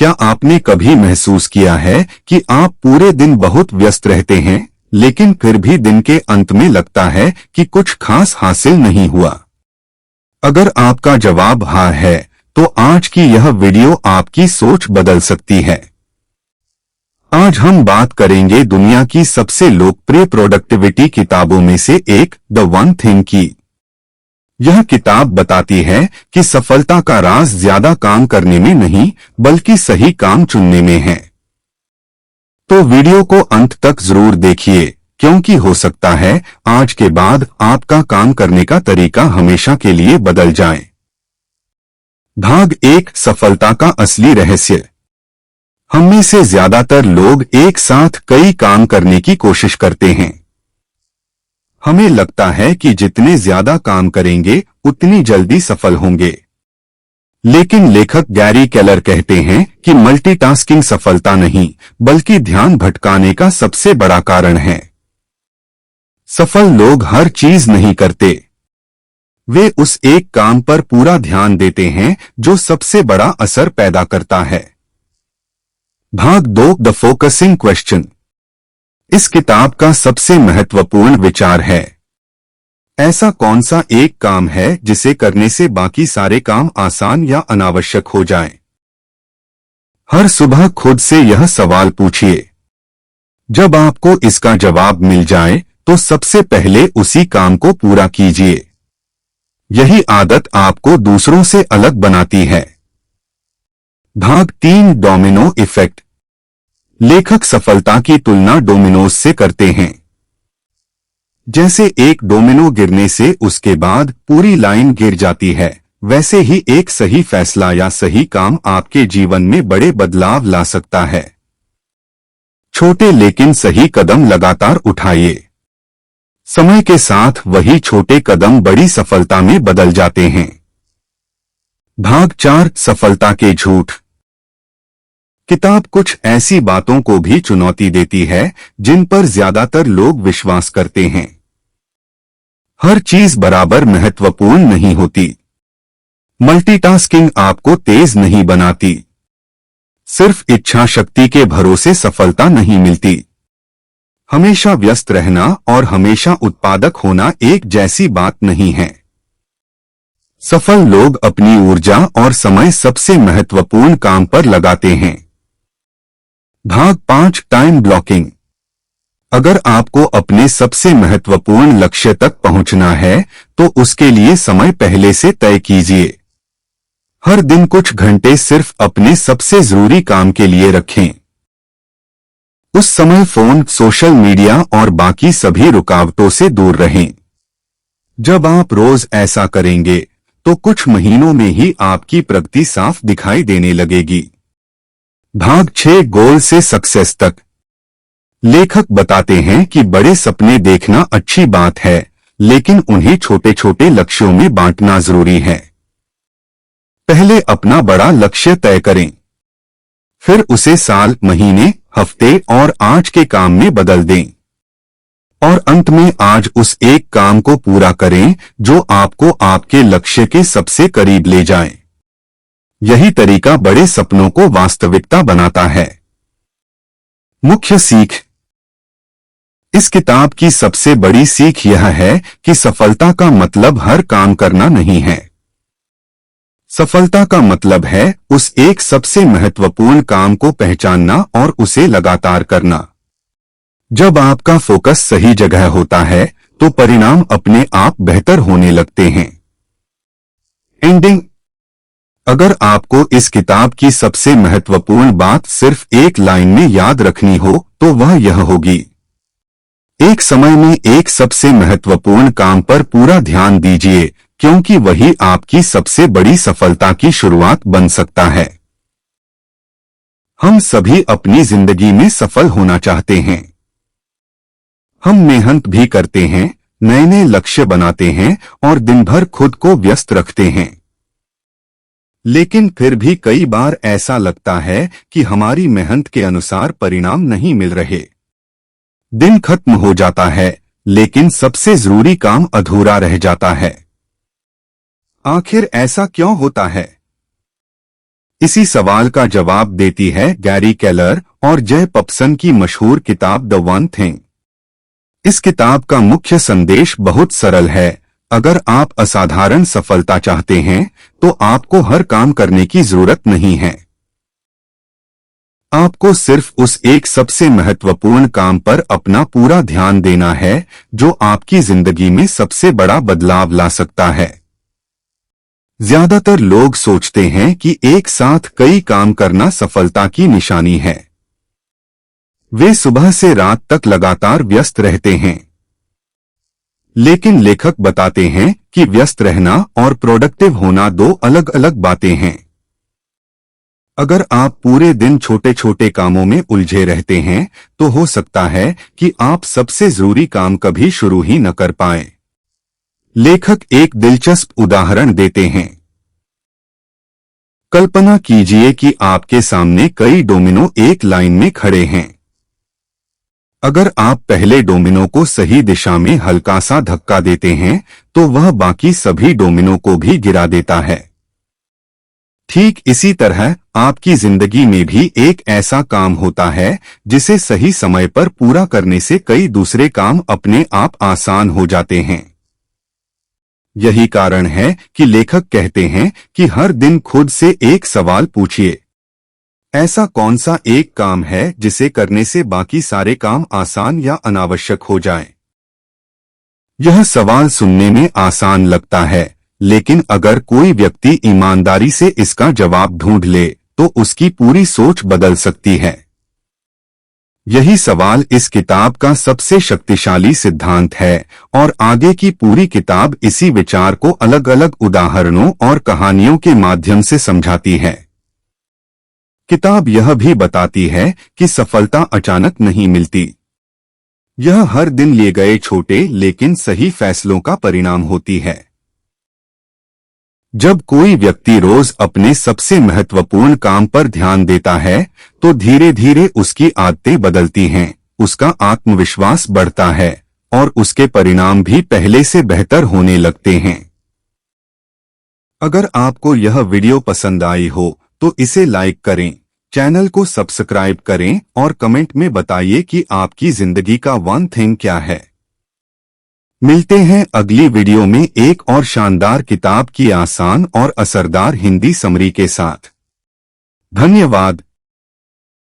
क्या आपने कभी महसूस किया है कि आप पूरे दिन बहुत व्यस्त रहते हैं, लेकिन फिर भी दिन के अंत में लगता है कि कुछ खास हासिल नहीं हुआ? अगर आपका जवाब हाँ है, तो आज की यह वीडियो आपकी सोच बदल सकती है। आज हम बात करेंगे दुनिया की सबसे लोकप्रिय प्रोडक्टिविटी किताबों में से एक, द वन थिंग की। यह किताब बताती है कि सफलता का राज ज्यादा काम करने में नहीं, बल्कि सही काम चुनने में है। तो वीडियो को अंत तक जरूर देखिए, क्योंकि हो सकता है आज के बाद आपका काम करने का तरीका हमेशा के लिए बदल जाए। भाग 1, सफलता का असली रहस्य। हम में से ज्यादातर लोग एक साथ कई काम करने की कोशिश करते हैं। हमें लगता है कि जितने ज्यादा काम करेंगे उतनी जल्दी सफल होंगे। लेकिन लेखक गैरी केलर कहते हैं कि मल्टीटास्किंग सफलता नहीं, बल्कि ध्यान भटकाने का सबसे बड़ा कारण है। सफल लोग हर चीज नहीं करते, वे उस एक काम पर पूरा ध्यान देते हैं जो सबसे बड़ा असर पैदा करता है। भाग 2, द फोकसिंग क्वेश्चन। इस किताब का सबसे महत्वपूर्ण विचार है, ऐसा कौन सा एक काम है जिसे करने से बाकी सारे काम आसान या अनावश्यक हो जाएं? हर सुबह खुद से यह सवाल पूछिए। जब आपको इसका जवाब मिल जाए, तो सबसे पहले उसी काम को पूरा कीजिए। यही आदत आपको दूसरों से अलग बनाती है। भाग 3, डोमिनो इफेक्ट। लेखक सफलता की तुलना डोमिनोज से करते हैं। जैसे एक डोमिनो गिरने से उसके बाद पूरी लाइन गिर जाती है, वैसे ही एक सही फैसला या सही काम आपके जीवन में बड़े बदलाव ला सकता है। छोटे लेकिन सही कदम लगातार उठाइए। समय के साथ वही छोटे कदम बड़ी सफलता में बदल जाते हैं। भाग 4, सफलता के झूठ। किताब कुछ ऐसी बातों को भी चुनौती देती है जिन पर ज्यादातर लोग विश्वास करते हैं। हर चीज बराबर महत्वपूर्ण नहीं होती। मल्टीटास्किंग आपको तेज नहीं बनाती। सिर्फ इच्छा शक्ति के भरोसे सफलता नहीं मिलती। हमेशा व्यस्त रहना और हमेशा उत्पादक होना एक जैसी बात नहीं है। सफल लोग अपनी ऊर्जा और समय सबसे महत्वपूर्ण काम पर लगाते हैं। भाग 5, टाइम ब्लॉकिंग। अगर आपको अपने सबसे महत्वपूर्ण लक्ष्य तक पहुंचना है, तो उसके लिए समय पहले से तय कीजिए। हर दिन कुछ घंटे सिर्फ अपने सबसे जरूरी काम के लिए रखें। उस समय फोन, सोशल मीडिया और बाकी सभी रुकावटों से दूर रहें। जब आप रोज ऐसा करेंगे, तो कुछ महीनों में ही आपकी प्रगति साफ दिखाई देने लगेगी। भाग 6, गोल से सक्सेस तक। लेखक बताते हैं कि बड़े सपने देखना अच्छी बात है, लेकिन उन्हें छोटे छोटे लक्ष्यों में बांटना जरूरी है। पहले अपना बड़ा लक्ष्य तय करें, फिर उसे साल, महीने, हफ्ते और आज के काम में बदल दें, और अंत में आज उस एक काम को पूरा करें जो आपको आपके लक्ष्य के सबसे करीब ले जाए। यही तरीका बड़े सपनों को वास्तविकता बनाता है। मुख्य सीख। इस किताब की सबसे बड़ी सीख यह है कि सफलता का मतलब हर काम करना नहीं है। सफलता का मतलब है उस एक सबसे महत्वपूर्ण काम को पहचानना और उसे लगातार करना। जब आपका फोकस सही जगह होता है, तो परिणाम अपने आप बेहतर होने लगते हैं। एंडिंग। अगर आपको इस किताब की सबसे महत्वपूर्ण बात सिर्फ एक लाइन में याद रखनी हो, तो वह यह होगी, एक समय में एक सबसे महत्वपूर्ण काम पर पूरा ध्यान दीजिए, क्योंकि वही आपकी सबसे बड़ी सफलता की शुरुआत बन सकता है। हम सभी अपनी जिंदगी में सफल होना चाहते हैं। हम मेहनत भी करते हैं, नए नए लक्ष्य बनाते हैं और दिन भर खुद को व्यस्त रखते हैं। लेकिन फिर भी कई बार ऐसा लगता है कि हमारी मेहनत के अनुसार परिणाम नहीं मिल रहे। दिन खत्म हो जाता है, लेकिन सबसे जरूरी काम अधूरा रह जाता है। आखिर ऐसा क्यों होता है? इसी सवाल का जवाब देती है गैरी केलर और जय पप्सन की मशहूर किताब द वन थिंग। इस किताब का मुख्य संदेश बहुत सरल है। अगर आप असाधारण सफलता चाहते हैं तो आपको हर काम करने की जरूरत नहीं है। आपको सिर्फ उस एक सबसे महत्वपूर्ण काम पर अपना पूरा ध्यान देना है जो आपकी जिंदगी में सबसे बड़ा बदलाव ला सकता है। ज्यादातर लोग सोचते हैं कि एक साथ कई काम करना सफलता की निशानी है। वे सुबह से रात तक लगातार व्यस्त रहते हैं। लेकिन लेखक बताते हैं कि व्यस्त रहना और प्रोडक्टिव होना दो अलग अलग बातें हैं। अगर आप पूरे दिन छोटे छोटे कामों में उलझे रहते हैं तो हो सकता है कि आप सबसे जरूरी काम कभी शुरू ही न कर पाएं। लेखक एक दिलचस्प उदाहरण देते हैं। कल्पना कीजिए कि आपके सामने कई डोमिनो एक लाइन में खड़े हैं। अगर आप पहले डोमिनो को सही दिशा में हल्का सा धक्का देते हैं तो वह बाकी सभी डोमिनो को भी गिरा देता है। ठीक इसी तरह आपकी जिंदगी में भी एक ऐसा काम होता है जिसे सही समय पर पूरा करने से कई दूसरे काम अपने आप आसान हो जाते हैं। यही कारण है कि लेखक कहते हैं कि हर दिन खुद से एक सवाल पूछिए, ऐसा कौन सा एक काम है जिसे करने से बाकी सारे काम आसान या अनावश्यक हो जाएं? यह सवाल सुनने में आसान लगता है, लेकिन अगर कोई व्यक्ति ईमानदारी से इसका जवाब ढूंढ ले तो उसकी पूरी सोच बदल सकती है। यही सवाल इस किताब का सबसे शक्तिशाली सिद्धांत है और आगे की पूरी किताब इसी विचार को अलग अलग उदाहरणों और कहानियों के माध्यम से समझाती है। किताब यह भी बताती है कि सफलता अचानक नहीं मिलती। यह हर दिन लिए गए छोटे लेकिन सही फैसलों का परिणाम होती है। जब कोई व्यक्ति रोज अपने सबसे महत्वपूर्ण काम पर ध्यान देता है तो धीरे धीरे उसकी आदतें बदलती हैं, उसका आत्मविश्वास बढ़ता है और उसके परिणाम भी पहले से बेहतर होने लगते हैं। अगर आपको यह वीडियो पसंद आई हो तो इसे लाइक करें, चैनल को सब्सक्राइब करें और कमेंट में बताइए कि आपकी जिंदगी का वन थिंग क्या है। मिलते हैं अगली वीडियो में एक और शानदार किताब की आसान और असरदार हिंदी समरी के साथ। धन्यवाद।